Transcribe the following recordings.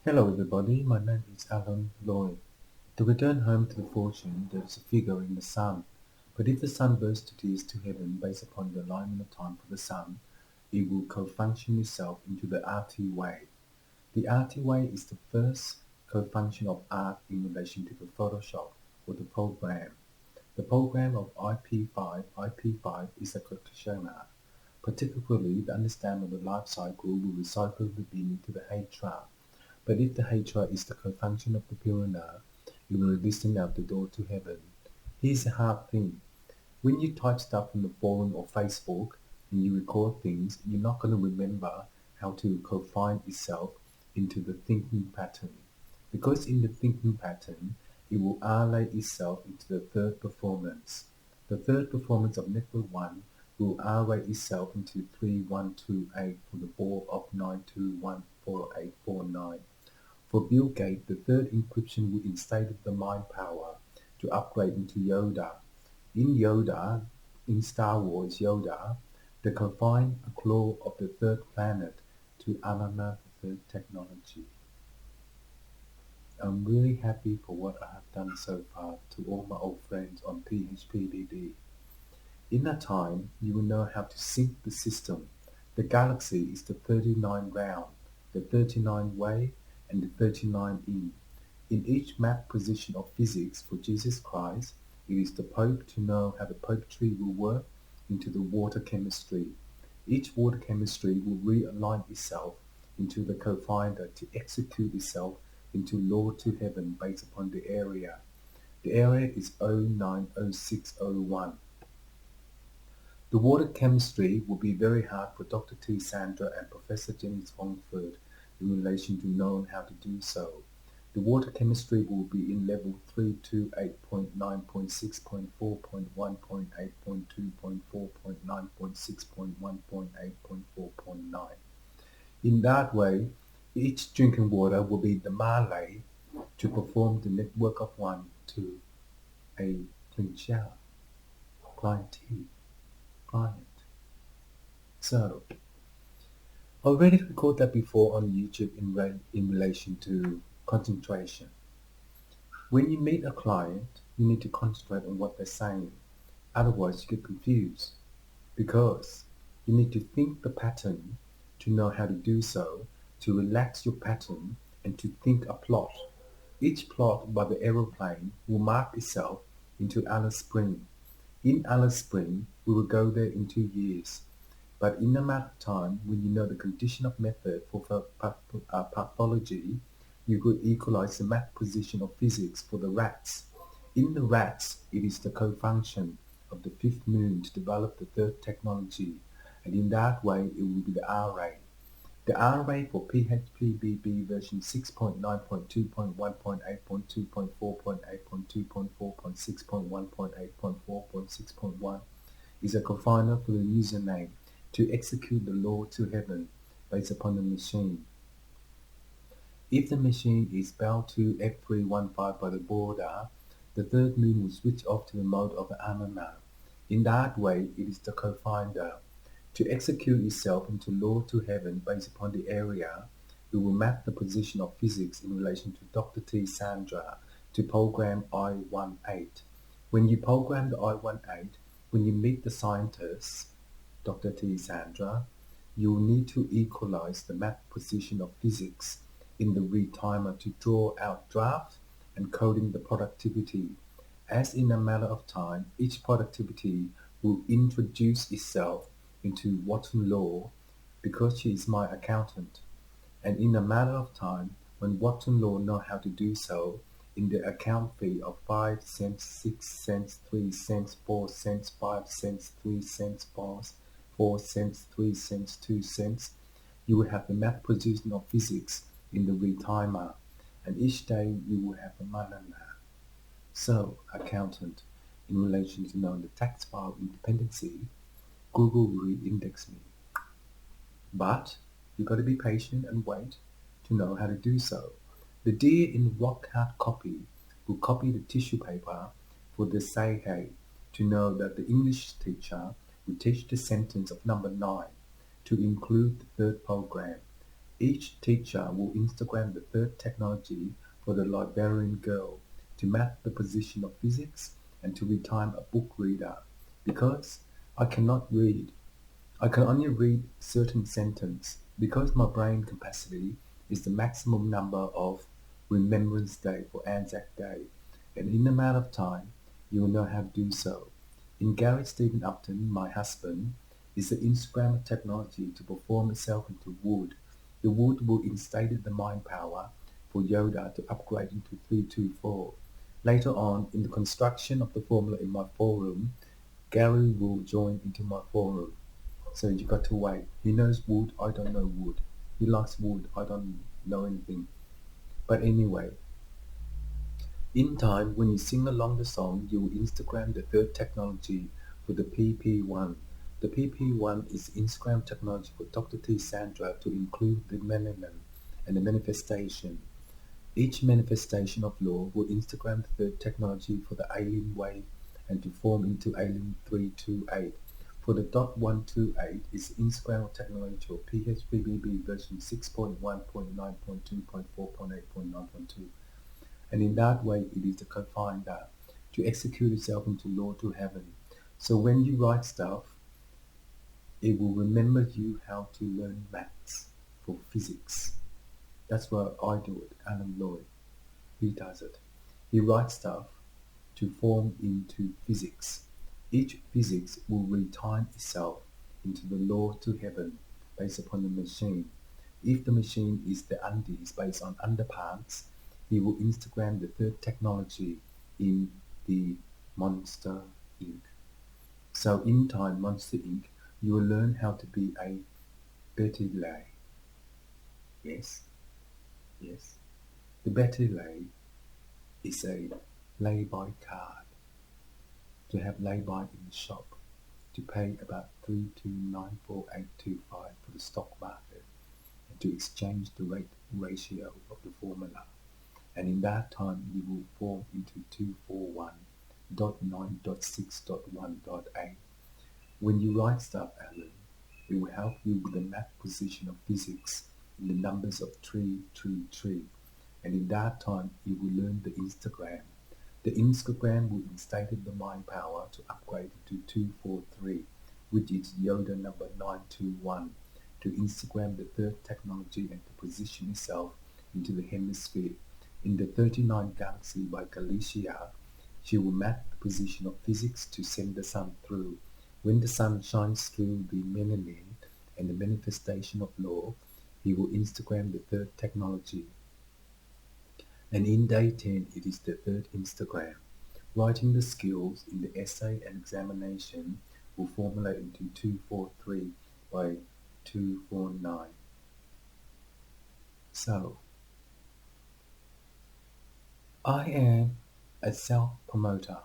Hello everybody, my name is Alan Lloyd. To return home to the fortune, there is a figure in the sun. But if the sun bursts to tears to heaven based upon the alignment of time for the sun, it will co-function itself into the RT way. The RT way is the first co-function of art in relation to the Photoshop or the program. The program of IP5 is a practitioner. Particularly, the understanding of the life cycle will recycle the beam into the HRA. But if the HRA is the co-function of the Purana, it will listen out the door to heaven. Here's the hard thing. When you type stuff on the forum or Facebook and you record things, you're not going to remember how to confine itself into the thinking pattern. Because in the thinking pattern, it will allay itself into the third performance. The third performance of network 1 will allay itself into 3128 for the ball of 9214849. For Bill Gates, the third encryption will instate the mind power to upgrade into Yoda. In Yoda, in Star Wars Yoda, they confine a claw of the third planet to Anana, the third technology. I'm really happy for what I have done so far to all my old friends on PHPBB. In that time, you will know how to sync the system. The galaxy is the 39 round, the 39 way, and the 39 in. In each map position of physics for Jesus Christ, it is the Pope to know how the poetry will work into the water chemistry. Each water chemistry will realign itself into the co-finder to execute itself into law to heaven based upon the area. The area is 090601. The water chemistry will be very hard for Dr. T. Sandra and Professor Jenny Swansford in relation to knowing how to do so. The water chemistry will be in level 328.9.6.4.1.8.2.4.9.6.1.8.4.9. In that way, each drinking water will be the Malay to perform the network of one to a clean shower, client T, client. So, already recorded that before on YouTube in relation to concentration. When you meet a client, you need to concentrate on what they're saying. Otherwise, you get confused because you need to think the pattern to know how to do so, to relax your pattern, and to think a plot. Each plot by the aeroplane will mark itself into Alice Spring. In Alice Spring, we will go there in 2 years. But in a matter of time, when you know the condition of method for pathology, you could equalize the math position of physics for the rats. In the rats, it is the co-function of the fifth moon to develop the third technology, and in that way it will be the R-ray. The R-ray for PHPBB version 6.9.2.1.8.2.4.8.2.4.6.1.8.4.6.1 is a confiner for the username to execute the law to heaven based upon the machine. If the machine is bound to F315 by the border, the third moon will switch off to the mode of the Anana. In that way, it is the co-finder. To execute itself into law to heaven based upon the area, it will map the position of physics in relation to Dr. T. Sandra to program I-18. When you program the I-18, when you meet the scientist, Dr. T. Sandra, you will need to equalize the map position of physics in the retimer to draw out draft and coding the productivity. As in a matter of time, each productivity will introduce itself into Watson Law because she is my accountant. And in a matter of time, when Watson Law know how to do so, in the account fee of 5 cents, 6 cents, 3 cents, 4 cents, 5 cents, 3 cents, 4 cents, 3 cents, 2 cents, you will have the math position of physics in the retimer, and each day you will have a manana. So, accountant, in relation to knowing the tax file independency, Google will index me. But you got to be patient and wait to know how to do so. The deer in rock hard copy will copy the tissue paper for the say hey to know that the English teacher will teach the sentence of number 9 to include the third program. Each teacher will Instagram the third technology for the librarian girl to map the position of physics and to retime a book reader because I cannot read. I can only read certain sentence because my brain capacity is the maximum number of Remembrance Day for Anzac Day, and in a matter of time you will know how to do so. In Gary Stephen Upton, my husband, is the Instagram of technology to perform itself into wood. The wood will instate the mind power for Yoda to upgrade into 324. Later on, in the construction of the formula in my forum, Gary will join into my forum. So you got to wait. He knows wood, I don't know wood. He likes wood, I don't know anything. But anyway, in time, when you sing along the song, you will Instagram the third technology for the PP1. The PP1 is Instagram technology for Dr. T. Sandra to include the melanin and the manifestation. Each manifestation of law will Instagram the third technology for the alien wave and to form into alien 328. For the .128 is Instagram technology for PHPBB version 6.1.9.2.4.8.9.2, and in that way it is the confiner to execute itself into law to heaven. So when you write stuff, it will remember you how to learn maths for physics. That's why I do it, Alan Lloyd. He does it. He writes stuff to form into physics. Each physics will retime itself into the law to heaven based upon the machine. If the machine is the undies based on underpants, he will Instagram the third technology in the Monster Inc. So in time, Monster Inc., you will learn how to be a Betty Lay. Yes, yes. The Betty Lay is a lay-by card to have lay-by in the shop to pay about 3294825 for the stock market and to exchange the rate ratio of the formula. And in that time you will form into 241.9.6.1.8. When you write stuff, Alan, it will help you with the math position of physics in the numbers of 333. And in that time you will learn the Instagram. The Instagram will instate the mind power to upgrade to 243, which is Yoda number 921, to Instagram the third technology and to position itself into the hemisphere. In the 39 galaxy by Galicia, she will map the position of physics to send the sun through. When the sun shines through the melanin and the manifestation of law, he will Instagram the third technology. And in day 10, it is the third Instagram. Writing the skills in the essay and examination will formulate into 243 by 249. So, I am a self-promoter,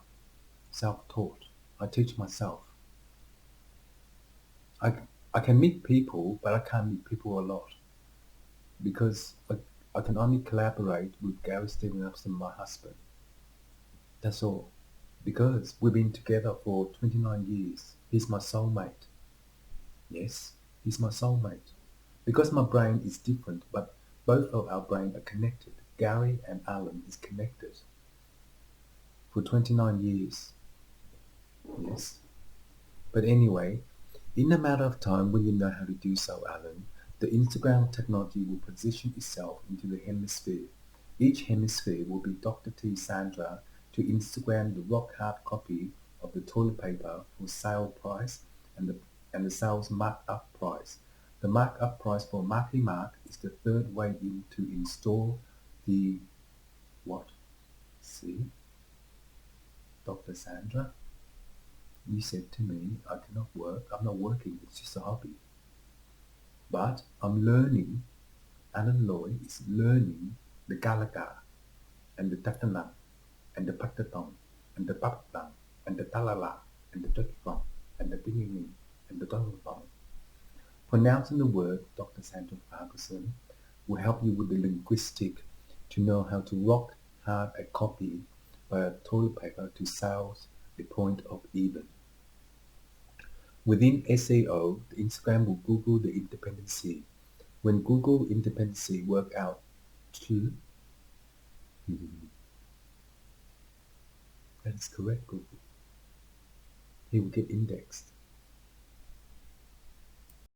self-taught. I teach myself. I, I can meet people, but I can't meet people a lot because I can only collaborate with Gary Stevenson, my husband. That's all. Because we've been together for 29 years. He's my soulmate. Yes, he's my soulmate. Because my brain is different, but both of our brains are connected. Gary and Alan is connected for 29 years. Yes. But anyway, in a matter of time, when you know how to do so, Alan, the Instagram technology will position itself into the hemisphere. Each hemisphere will be Dr. T. Sandra to Instagram the rock-hard copy of the toilet paper for sale price and the sales markup price. The markup price for Marky Mark is the third way in to install the what? See, Dr. Sandra, you said to me, I cannot work. I'm not working. It's just a hobby. But I'm learning. Alan Lloyd is learning the Galaga and the Tatana and the Pataton and the Papatang and the Talala and the Tutfong and the Dinging and the Donalfong. Pronouncing the word Dr. Sandra Ferguson will help you with the linguistic to know how to rock hard a copy by a toilet paper to sales the point of even. Within SEO, the Instagram will Google the independency. When Google independency work out true, that is correct, Google. He will get indexed.